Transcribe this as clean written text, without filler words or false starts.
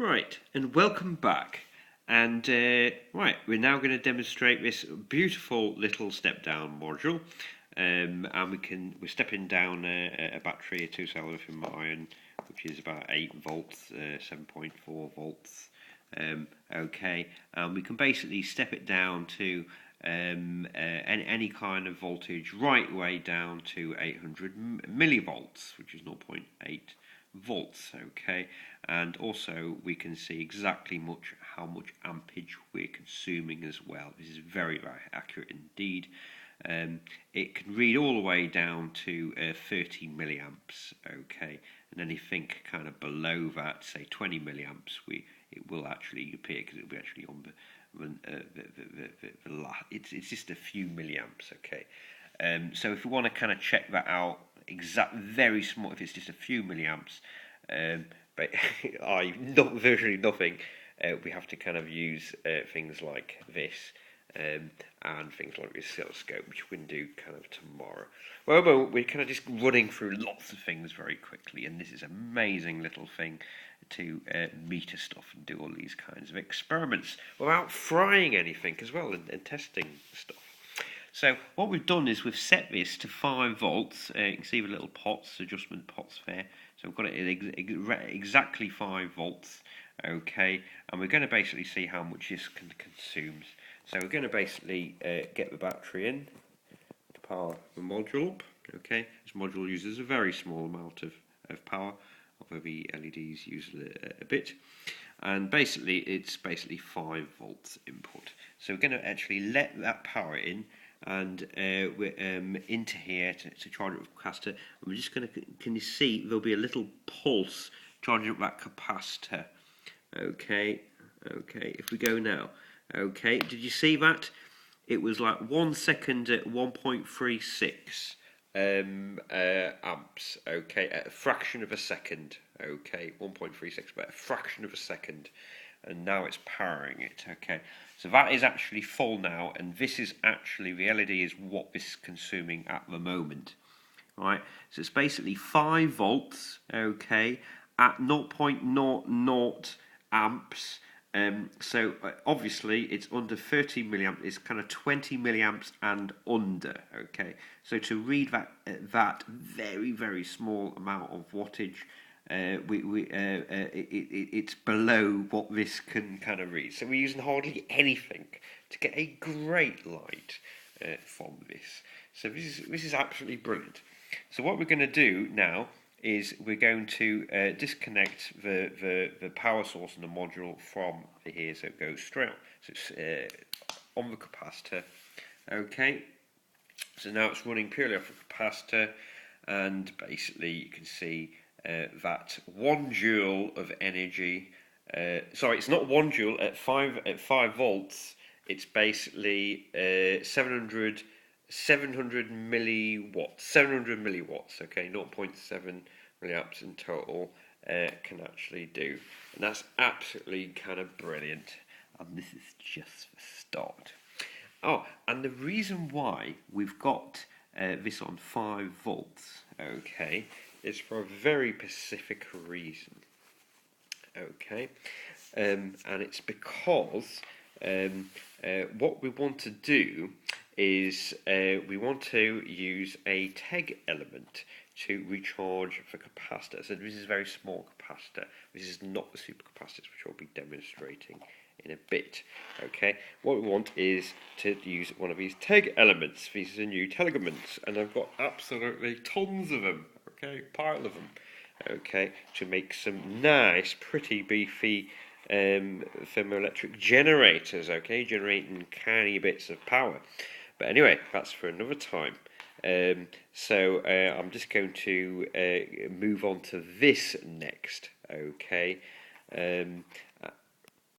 Right, and welcome back. And right, we're now going to demonstrate this beautiful little step-down module, and we're stepping down a battery, a two-cell lithium-ion, which is about 8 volts, 7.4 volts. Okay, and we can basically step it down to any kind of voltage, right way down to 800 millivolts, which is 0.8 volts. Okay, and also we can see exactly how much ampage we're consuming as well. This is very accurate indeed. It can read all the way down to 30 milliamps. Okay, and anything kind of below that, say 20 milliamps, it will actually appear, because it'll be actually on it's just a few milliamps. Okay, so if we want to kind of check that out, very small, if it's just a few milliamps, but virtually nothing, we have to kind of use things like this and things like the oscilloscope, which we can do kind of tomorrow. Well, we're kind of just running through lots of things very quickly, and this is an amazing little thing to meter stuff and do all these kinds of experiments without frying anything as well, and testing stuff. So what we've done is we've set this to 5 volts. You can see the little pots, adjustment pots there. So we've got it exactly 5 volts. Okay, and we're going to basically see how much this consumes. So we're going to basically get the battery in to power the module up. Okay, this module uses a very small amount of power, although the LEDs use a bit. And basically it's 5 volts input. So we're going to actually let that power in, and we're into here to charge up the capacitor. And we're just going to, can you see there'll be a little pulse charging up that capacitor. Okay, if we go now, okay, did you see that? It was like 1 second at 1.36 amps, okay, at a fraction of a second, okay, 1.36, but a fraction of a second, and now it's powering it. Okay, so that is actually full now, and this is actually, the LED is what this is consuming at the moment. Right, so it's basically 5 volts, okay, at 0.00 amps. So obviously it's under 30 milliamps. It's kind of 20 milliamps and under. Okay, so to read that very small amount of wattage, it's below what this can kind of read. So we're using hardly anything to get a great light from this. So this is absolutely brilliant. So what we're going to do now is we're going to disconnect the power source in the module from here, so it goes straight on. So it's on the capacitor. Okay, so now it's running purely off the capacitor, and basically you can see that 1 joule of energy. Sorry, it's not 1 joule at 5 volts. It's basically 700 milliwatts. 700 milliwatts. Okay, 0.7 milliamps in total can actually do, and that's absolutely kind of brilliant. And this is just the start. Oh, and the reason why we've got this on 5 volts, okay, is for a very specific reason. Okay, and it's because what we want to do is we want to use a TEG element to recharge the capacitor. So this is a very small capacitor. This is not the supercapacitors, which I'll be demonstrating in a bit. Okay, what we want is to use one of these TEG elements. These are new TEG elements, and I've got absolutely tons of them. Okay, pile of them. Okay, to make some nice, pretty beefy thermoelectric generators. Okay, generating tiny bits of power. But anyway, that's for another time. So I'm just going to move on to this next. Okay,